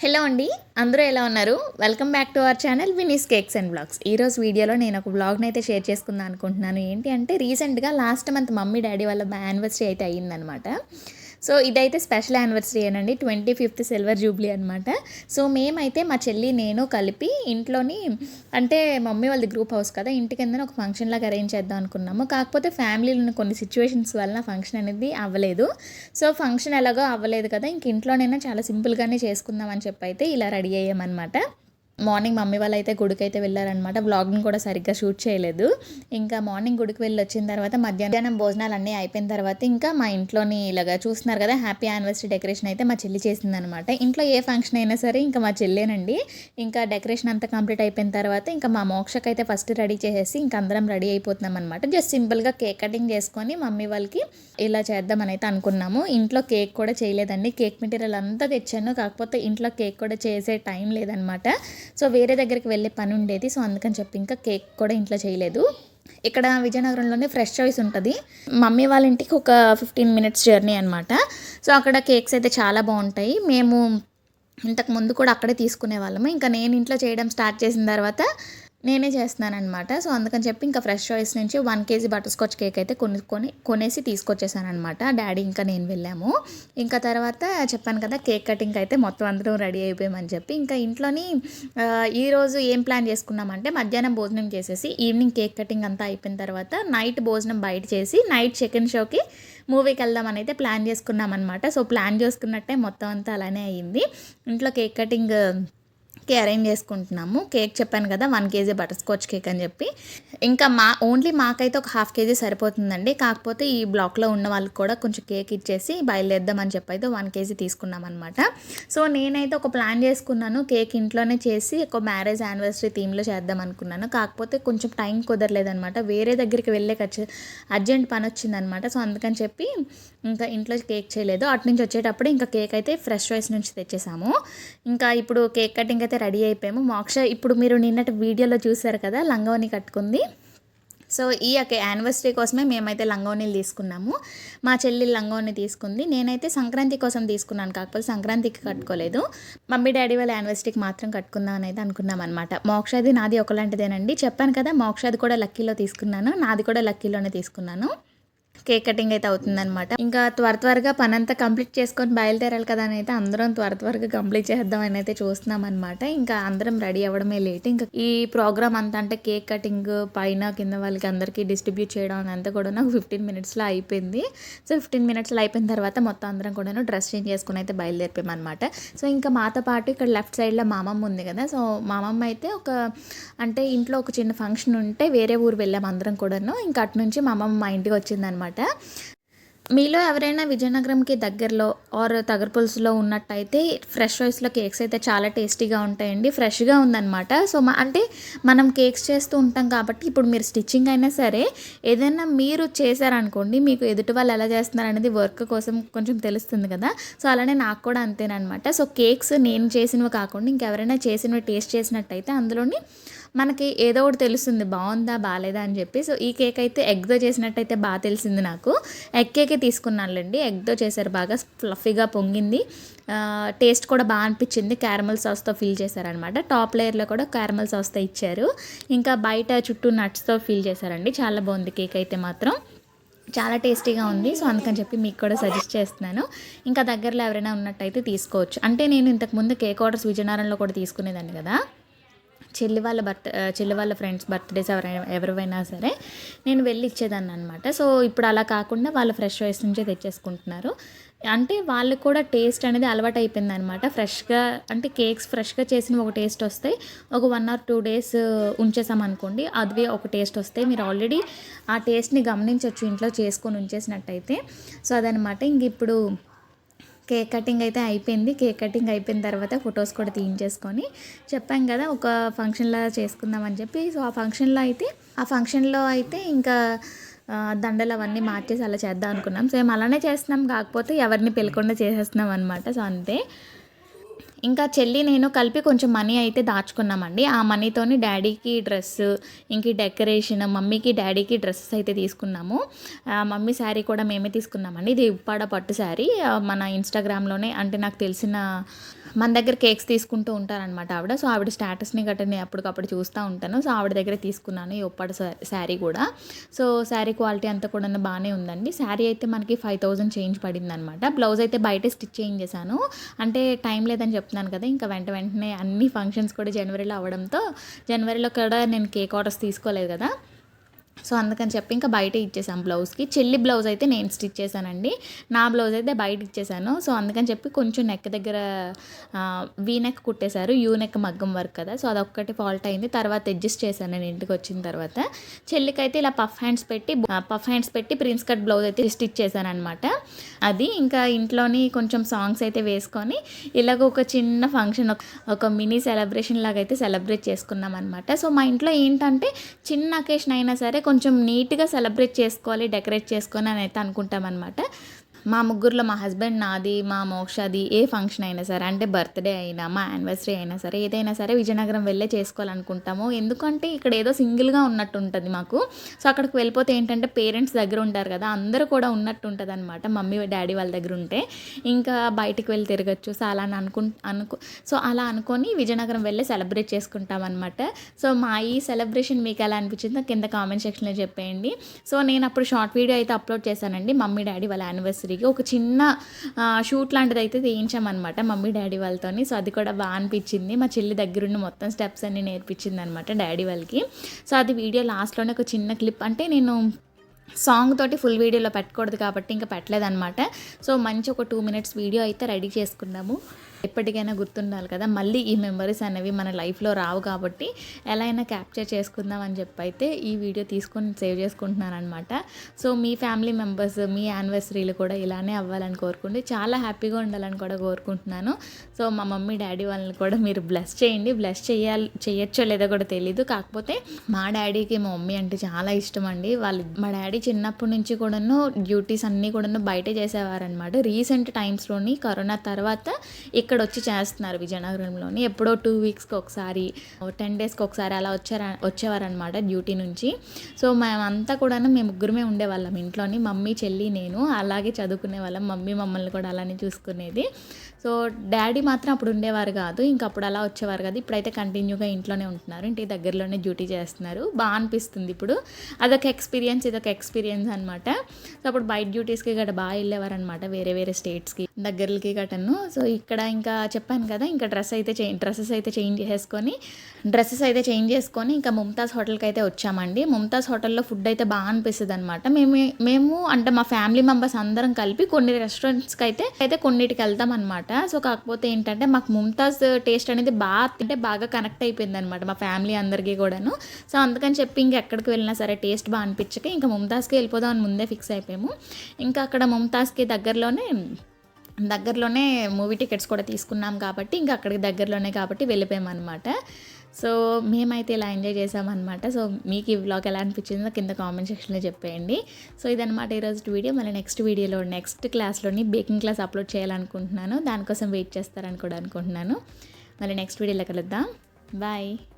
Hello అండి. అందరూ ఎలా ఉన్నారు? Welcome back to our channel Vini's cakes and vlogs. ఈరోజు వీడియోలో నేను ఒక వ్లాగ్‌ని అయితే షేర్ చేసుకుందాం అనుకుంటున్నాను. ఏంటి అంటే రీసెంట్‌గా లాస్ట్ మంత్ మమ్మీ, డ్యాడీ వాళ్ళ యానివర్సరీ అయితే అయ్యిందనమాట. సో, ఇదైతే స్పెషల్ యానివర్సరీయేనండి. 25th సిల్వర్ జూబ్లీ అనమాట. సో, మేమైతే మా చెల్లి, నేను కలిపి ఇంట్లోని అంటే మమ్మీ వాళ్ళది గ్రూప్ హౌస్ కదా! ఇంటి కిందన ఒక ఫంక్షన్ లాగా అరేంజ్ చేద్దాం అనుకున్నాము. కాకపోతే ఫ్యామిలీలోని కొన్ని సిట్యుయేషన్స్ వలన ఫంక్షన్ అనేది అవ్వలేదు. సో, ఫంక్షన్ ఎలాగో అవ్వలేదు కదా! ఇంక ఇంట్లోనైనా చాలా సింపుల్‌గానే చేసుకుందాం అని చెప్పైతే ఇలా రెడీ అయ్యామనమాట. మార్నింగ్ మమ్మీ వాళ్ళైతే గుడికైతే వెళ్ళారనమాట. వ్లాగ్‌ని కూడా సరిగ్గా షూట్ చేయలేదు. ఇంకా మార్నింగ్ గుడికి వెళ్ళి వచ్చిన తర్వాత మధ్యాహ్నం భోజనాలన్నీ అయిపోయిన తర్వాత ఇంకా మా ఇంట్లోని ఇలాగా చూస్తున్నారు కదా! హ్యాపీ యానివర్సరీ డెకరేషన్ అయితే మా చెల్లి చేసిందనమాట. ఇంట్లో ఏ ఫంక్షన్ అయినా సరే ఇంకా మా చెల్లేనండి. ఇంకా డెకరేషన్ అంతా కంప్లీట్ అయిపోయిన తర్వాత ఇంకా మా మోక్షకైతే ఫస్ట్ రెడీ చేసేసి ఇంక అందరం రెడీ అయిపోతున్నాం అనమాట. జస్ట్ సింపుల్‌గా కేక్ కటింగ్ చేసుకొని మమ్మీ వాళ్ళకి ఇలా చేద్దామని అయితే అనుకున్నాము. ఇంట్లో కేక్ కూడా చేయలేదండి. కేక్ మెటీరియల్ అంతా తెచ్చాను. కాకపోతే ఇంట్లో కేక్ కూడా చేసే టైం లేదనమాట. సో, వేరే దగ్గరికి వెళ్ళే పని ఉండేది. సో, అందుకని చెప్పి ఇంకా కేక్ కూడా ఇంట్లో చేయలేదు. ఇక్కడ విజయనగరంలోనే ఫ్రెష్ చాయిస్ ఉంటుంది. మమ్మీ వాళ్ళ ఇంటికి ఒక 15 మినిట్స్ జర్నీ అనమాట. సో, అక్కడ కేక్స్ అయితే చాలా బాగుంటాయి. మేము ఇంతకు ముందు కూడా అక్కడే తీసుకునేవాళ్ళము. ఇంకా నేను ఇంట్లో చేయడం స్టార్ట్ చేసిన తర్వాత నేనే చేస్తున్నాననమాట. సో, అందుకని చెప్పి ఇంకా ఫ్రెష్ చాయిస్ నుంచి 1 కేజీ బటర్ స్కాచ్ కేక్ అయితే కొనేసి తీసుకొచ్చేసాననమాట. డాడీ ఇంకా నేను వెళ్ళాము. ఇంకా తర్వాత చెప్పాను కదా, కేక్ కటింగ్ అయితే మొత్తం అందరం రెడీ అయిపోయామని చెప్పి ఇంకా ఇంట్లోని ఈరోజు ఏం ప్లాన్ చేసుకున్నామంటే మధ్యాహ్నం భోజనం చేసేసి ఈవినింగ్ కేక్ కటింగ్ అంతా అయిపోయిన తర్వాత నైట్ భోజనం బయట చేసి నైట్ సెకండ్ షోకి మూవీకి వెళ్దామని అయితే ప్లాన్ చేసుకున్నామన్నమాట. సో, ప్లాన్ చేసుకున్నట్టే మొత్తం అంతా అలానే అయ్యింది. ఇంట్లో కేక్ కటింగ్ అరేంజ్ చేసుకుంటున్నాము. కేక్ చెప్పాను కదా, 1 కేజీ బటర్ స్కాచ్ కేక్ అని చెప్పి ఇంకా ఓన్లీ మాకైతే ఒక 1/2 కేజీ సరిపోతుందండి. కాకపోతే ఈ బ్లాక్లో ఉన్న వాళ్ళకి కూడా కొంచెం కేక్ ఇచ్చేసి బయలుదేద్దామని చెప్పి అయితే 1 కేజీ తీసుకున్నాం అనమాట. సో, నేనైతే ఒక ప్లాన్ చేసుకున్నాను. కేక్ ఇంట్లోనే చేసి ఒక మ్యారేజ్ యానివర్సరీ థీమ్లో చేద్దాం అనుకున్నాను. కాకపోతే కొంచెం టైం కుదరలేదనమాట. వేరే దగ్గరికి వెళ్ళే అర్జెంట్ పని వచ్చిందనమాట. సో, అందుకని చెప్పి ఇంకా ఇంట్లో కేక్ చేయలేదు. అటు నుంచి వచ్చేటప్పుడు ఇంకా కేక్ అయితే ఫ్రెష్ చాయిస్ నుంచి తెచ్చేసాము. ఇంకా ఇప్పుడు కేక్ కటింగ్ అయితే రెడీ అయిపోయాము. మోక్ష ఇప్పుడు మీరు నిన్నటి వీడియోలో చూసారు కదా, లంగావోని కట్టుకుంది. సో, ఈ యొక్క యానివర్సరీ కోసమే మేమైతే లంగావోనీలు తీసుకున్నాము. మా చెల్లి లంగావోని తీసుకుంది. నేనైతే సంక్రాంతి కోసం తీసుకున్నాను. కాకపోతే సంక్రాంతికి కట్టుకోలేదు. మమ్మీ డాడీ వాళ్ళ యానివర్సరీకి మాత్రం కట్టుకుందాం అని అయితే అనుకున్నాం అనమాట. మోక్షది నాది ఒకలాంటిదేనండి. చెప్పాను కదా, మోక్షది కూడా లక్కీలో తీసుకున్నాను. నాది కూడా లక్కీలోనే తీసుకున్నాను. కేక్ కటింగ్ అయితే అవుతుందనమాట. ఇంకా త్వరగా పనంతా కంప్లీట్ చేసుకొని బయలుదేరాలి కదా అని అయితే అందరం త్వరగా కంప్లీట్ చేద్దామని అయితే చూస్తున్నాం అనమాట. ఇంకా అందరం రెడీ అవ్వడమే లేట్. ఇంకా ఈ ప్రోగ్రామ్ అంతా అంటే కేక్ కటింగ్ పైన కింద వాళ్ళకి అందరికీ డిస్ట్రిబ్యూట్ చేయడం అంతా కూడా నాకు 15 మినిట్స్లో అయిపోయింది. సో, 15 మినిట్స్లో అయిపోయిన తర్వాత మొత్తం అందరం కూడా డ్రెస్ చేంజ్ చేసుకుని అయితే బయలుదేరిపోయాం అనమాట. సో, ఇంకా మాతో పాటు ఇక్కడ లెఫ్ట్ సైడ్లో మా అమ్మమ్మ ఉంది కదా. సో, మా అమ్మమ్మ అయితే అంటే ఇంట్లో ఒక చిన్న ఫంక్షన్ ఉంటే వేరే ఊరు వెళ్ళాం అందరం కూడాను. ఇంకా అటు నుంచి మా అమ్మమ్మ మా ఇంటికి వచ్చిందనమాట. మీలో ఎవరైనా విజయనగరంకి దగ్గరలో ఆర్ తగరపులుసులో ఉన్నట్టయితే ఫ్రెష్ చాయిస్లో కేక్స్ అయితే చాలా టేస్టీగా ఉంటాయండి. ఫ్రెష్గా ఉందన్నమాట. సో, అంటే మనం కేక్స్ చేస్తూ ఉంటాం కాబట్టి ఇప్పుడు మీరు స్టిచ్చింగ్ అయినా సరే ఏదైనా మీరు చేశారనుకోండి, మీకు ఎదుటి వాళ్ళు ఎలా చేస్తున్నారు అనేది వర్క్ కోసం కొంచెం తెలుస్తుంది కదా. సో, అలానే నాకు కూడా అంతేనమాట. సో, కేక్స్ నేను చేసినవి కాకుండా ఇంకెవరైనా చేసినవి టేస్ట్ చేసినట్టయితే అందులోని మనకి ఏదో ఒకటి తెలుస్తుంది, బాగుందా బాగాలేదా అని చెప్పి. సో, ఈ కేక్ అయితే ఎగ్తో చేసినట్టయితే బాగా తెలిసింది నాకు. ఎగ్ కేకే తీసుకున్నానులేండి. ఎగ్తో చేశారు, బాగా ఫ్లఫీగా పొంగింది. టేస్ట్ కూడా బాగా అనిపించింది. క్యారమల్ సాస్తో ఫిల్ చేశారనమాట. టాప్ లేయర్లో కూడా క్యారమల్ సాస్తో ఇచ్చారు. ఇంకా బయట చుట్టూ నట్స్తో ఫిల్ చేశారండి. చాలా బాగుంది కేక్ అయితే మాత్రం. చాలా టేస్టీగా ఉంది. సో, అందుకని చెప్పి మీకు కూడా సజెస్ట్ చేస్తున్నాను. ఇంకా దగ్గరలో ఎవరైనా ఉన్నట్టయితే తీసుకోవచ్చు. అంటే నేను ఇంతకుముందు కేక్ ఆర్డర్స్ విజయనగరంలో కూడా తీసుకునేదాన్ని కదా. చెల్లి వాళ్ళ ఫ్రెండ్స్ బర్త్డేస్ ఎవరైనా సరే నేను వెళ్ళి ఇచ్చేదాన్ని అనమాట. సో, ఇప్పుడు అలా కాకుండా వాళ్ళు ఫ్రెష్ చాయిస్ నుంచే తెచ్చేసుకుంటున్నారు. అంటే వాళ్ళకు కూడా టేస్ట్ అనేది అలవాటు అయిపోయింది అనమాట. ఫ్రెష్గా అంటే కేక్స్ ఫ్రెష్గా చేసిన ఒక టేస్ట్ వస్తాయి. ఒక 1 or 2 days ఉంచేసామనుకోండి, అది ఒక టేస్ట్ వస్తాయి. మీరు ఆల్రెడీ ఆ టేస్ట్ని గమనించవచ్చు ఇంట్లో చేసుకొని ఉంచేసినట్టయితే. సో, అదనమాట. ఇంక ఇప్పుడు కేక్ కటింగ్ అయితే అయిపోయింది. కేక్ కటింగ్ అయిపోయిన తర్వాత ఫొటోస్ కూడా తీయించేసుకొని చెప్పాం కదా ఒక ఫంక్షన్లా చేసుకుందామని చెప్పి. సో, ఆ ఫంక్షన్లో అయితే ఇంకా దండలు అవన్నీ మార్చేసి అలా చేద్దాం అనుకున్నాం. సేమ్ అలానే చేస్తున్నాం, కాకపోతే ఎవరిని పిలకుండా చేసేస్తున్నాం అనమాట. సో, అంతే. ఇంకా చెల్లి నేను కలిపి కొంచెం మనీ అయితే దాచుకున్నామండి. ఆ మనీతోని డాడీకి డ్రెస్సు, ఇంక డెకరేషన్, మమ్మీకి డాడీకి డ్రెస్సెస్ అయితే తీసుకున్నాము. మమ్మీ శారీ కూడా మేమే తీసుకున్నామండి. ఇది ఉప్పాడ పట్టు శారీ. మన ఇన్స్టాగ్రామ్లోనే అంటే నాకు తెలిసిన మన దగ్గర కేక్స్ తీసుకుంటూ ఉంటారనమాట ఆవిడ. సో, ఆవిడ స్టేటస్‌ని గట్రా నేను అప్పటికప్పుడు చూస్తూ ఉంటాను. సో, ఆవిడ దగ్గర తీసుకున్నాను ఈ ఉప్పాడ శారీ కూడా. సో, శారీ క్వాలిటీ అంతా కూడాను బానే ఉందండి. శారీ అయితే మనకి 5000 చేంజ్ పడిందనమాట. బ్లౌజ్ అయితే బయటే స్టిచ్ చేయించేశాను. అంటే టైం లేదని చెప్తున్నాను కదా! ఇంకా వెంటనే అన్ని ఫంక్షన్స్ కూడా జనవరిలో అవ్వడంతో, జనవరిలో కూడా నేను కేక్ ఆర్డర్స్ తీసుకోలేదు కదా! సో, అందుకని చెప్పి ఇంకా బయటే ఇచ్చేసాం బ్లౌజ్‌కి. చెల్లి బ్లౌజ్ అయితే నేను స్టిచ్ చేశానండి. నా బ్లౌజ్ అయితే బయట ఇచ్చేసాను. సో, అందుకని చెప్పి కొంచెం నెక్ దగ్గర వీ నెక్ కుట్టేశారు. యూ నెక్ మగ్గం వర్క్ కదా! సో, అదొక్కటి ఫాల్ట్ అయింది. తర్వాత అడ్జస్ట్ చేశాను నేను ఇంటికొచ్చిన తర్వాత. చెల్లికైతే ఇలా పఫ్ హ్యాండ్స్ పెట్టి ప్రిన్స్ కట్ బ్లౌజ్ అయితే స్టిచ్ చేశాననమాట. అది ఇంకా ఇంట్లోని కొంచెం సాంగ్స్ అయితే వేసుకొని ఇలాగ ఒక చిన్న ఫంక్షన్, ఒక మినీ సెలబ్రేషన్ లాగా అయితే సెలబ్రేట్ చేసుకున్నాం అనమాట. సో, మా ఇంట్లో ఏంటంటే చిన్న అకేషన్ అయినా సరే కొంచెం నీట్‌గా సెలబ్రేట్ చేసుకోవాలి, డెకరేట్ చేసుకొని అని అయితే అనుకుంటామనమాట. మా ముగ్గురిలో మా హస్బెండ్, నాది, మా మోక్షది ఏ ఫంక్షన్ అయినా సరే, అంటే బర్త్‌డే అయినా, మా యానివర్సరీ అయినా సరే, ఏదైనా సరే విజయనగరం వెళ్ళే చేసుకోవాలనుకుంటాము. ఎందుకంటే ఇక్కడ ఏదో సింగిల్‌గా ఉన్నట్టు ఉంటుంది మాకు. సో, అక్కడికి వెళ్ళిపోతే ఏంటంటే పేరెంట్స్ దగ్గర ఉంటారు కదా! అందరూ కూడా ఉన్నట్టు ఉంటదనమాట. మమ్మీ, డ్యాడీ వాళ్ళ దగ్గర ఉంటే. ఇంకా బయటికి వెళ్ళి తిరగొచ్చు. సో, అలా అలా అనుకోని విజయనగరం వెళ్ళి సెలబ్రేట్ చేసుకుంటామనమాట. సో, మా ఈ సెలబ్రేషన్ మీకు ఎలా అనిపించిందో కింద కామెంట్ సెక్షన్‌లో చెప్పేయండి. సో, నేను అప్పుడు షార్ట్ వీడియో అయితే అప్లోడ్ చేశానండి. మమ్మీ, డ్యాడీ వాళ్ళ యానివర్సరీకి ఒక చిన్న షూట్ లాంటిది అయితే తీయించామన్నమాట మమ్మీ, డ్యాడీ వాళ్ళతోని. సో, అది కూడా బాగా అనిపించింది. మా చెల్లి దగ్గరుండి మొత్తం స్టెప్స్ అన్నీ నేర్పించింది అనమాట డ్యాడీ వాళ్ళకి. సో, అది వీడియో లాస్ట్‌లోనే ఒక చిన్న క్లిప్, అంటే నేను సాంగ్ తోటి ఫుల్ వీడియోలో పెట్టకూడదు కాబట్టి ఇంకా పెట్టలేదనమాట. సో, మంచి ఒక 2 మినిట్స్ వీడియో అయితే రెడీ చేసుకున్నాము. ఎప్పటికైనా గుర్తుండాలి కదా! మళ్ళీ ఈ మెమరీస్ అనేవి మన లైఫ్‌లో రావు కాబట్టి ఎలా అయినా క్యాప్చర్ చేసుకుందాం అని చెప్పి అయితే ఈ వీడియో తీసుకొని సేవ్ చేసుకుంటున్నాననమాట. సో, మీ ఫ్యామిలీ మెంబర్స్ మీ యానివర్సరీలు కూడా ఇలానే అవ్వాలని కోరుకుంటే చాలా హ్యాపీగా ఉండాలని కూడా కోరుకుంటున్నాను. సో, మా మమ్మీ, డ్యాడీ వాళ్ళని కూడా మీరు బ్లెస్ చేయండి. చేయొచ్చో లేదో కూడా తెలీదు. కాకపోతే మా డ్యాడీకి మా మమ్మీ అంటే చాలా ఇష్టం అండి. మా డ్యాడీ చిన్నప్పటి నుంచి కూడాను డ్యూటీస్ అన్నీ కూడాను బయటే చేసేవారనమాట. రీసెంట్ టైమ్స్‌లోని కరోనా తర్వాత ఇక్కడ వచ్చి చేస్తున్నారు విజయనగరంలోని. ఎప్పుడో 2 వీక్స్‌కి ఒకసారి, 10 డేస్‌కి ఒకసారి అలా వచ్చేవారనమాట డ్యూటీ నుంచి. సో, మేము ముగ్గురమే ఉండేవాళ్ళం ఇంట్లోని. మమ్మీ, చెల్లి, నేను. అలాగే చదువుకునే వాళ్ళం. మమ్మీ మమ్మల్ని కూడా అలానే చూసుకునేది. సో, డాడీ మాత్రం అప్పుడు ఉండేవారు కాదు. ఇంక అప్పుడు అలా వచ్చేవారు కాదు. ఇప్పుడైతే కంటిన్యూగా ఇంట్లోనే ఉంటున్నారు. ఇంటికి దగ్గరలోనే డ్యూటీ చేస్తున్నారు. బాగా అనిపిస్తుంది ఇప్పుడు. ఇదొక ఎక్స్పీరియన్స్ అనమాట. సో, అప్పుడు బయట డ్యూటీస్కి గట్రా బాగా వెళ్ళేవారనమాట, వేరే స్టేట్స్కి, దగ్గరకి గటను. సో, ఇక్కడ ఇంకా చెప్పాను కదా, ఇంకా డ్రెస్సెస్ అయితే చేంజ్ చేసుకొని ఇంకా ముంతాజ్ హోటల్కి అయితే వచ్చామండి. ముంతాజ్ హోటల్లో ఫుడ్ అయితే బాగా అనిపిస్తుంది అనమాట. మేము అంటే మా ఫ్యామిలీ మెంబర్స్ అందరం కలిపి కొన్ని రెస్టారెంట్స్కి అయితే కొన్నిటికి వెళ్తాం అనమాట. సో, కాకపోతే ఏంటంటే మాకు ముంతాజ్ టేస్ట్ అనేది బాగా కనెక్ట్ అయిపోయింది అనమాట మా ఫ్యామిలీ అందరికీ కూడాను. సో, అందుకని చెప్పి ఇంకెక్కడికి వెళ్ళినా సరే టేస్ట్ బాగా అనిపించక ఇంకా ముంతాజ్కి వెళ్ళిపోదాం అని ముందే ఫిక్స్ అయిపోయాము. ఇంకా అక్కడ ముంతాజ్కి దగ్గరలోనే మూవీ టికెట్స్ కూడా తీసుకున్నాం కాబట్టి ఇంకా అక్కడికి దగ్గరలోనే కాబట్టి వెళ్ళిపోయామన్నమాట. సో, మేమైతే ఇలా ఎంజాయ్ చేసామన్నమాట. సో, మీకు ఈ వ్లాగ్ ఎలా అనిపించిందో కింద కామెంట్ సెక్షన్లో చెప్పేయండి. సో, ఇదన్నమాట ఈరోజు వీడియో. మళ్ళీ నెక్స్ట్ క్లాస్లోని బేకింగ్ క్లాస్ అప్లోడ్ చేయాలనుకుంటున్నాను. దానికోసం వెయిట్ చేస్తారని కూడా అనుకుంటున్నాను. మళ్ళీ నెక్స్ట్ వీడియోలో కలుద్దాం. బాయ్.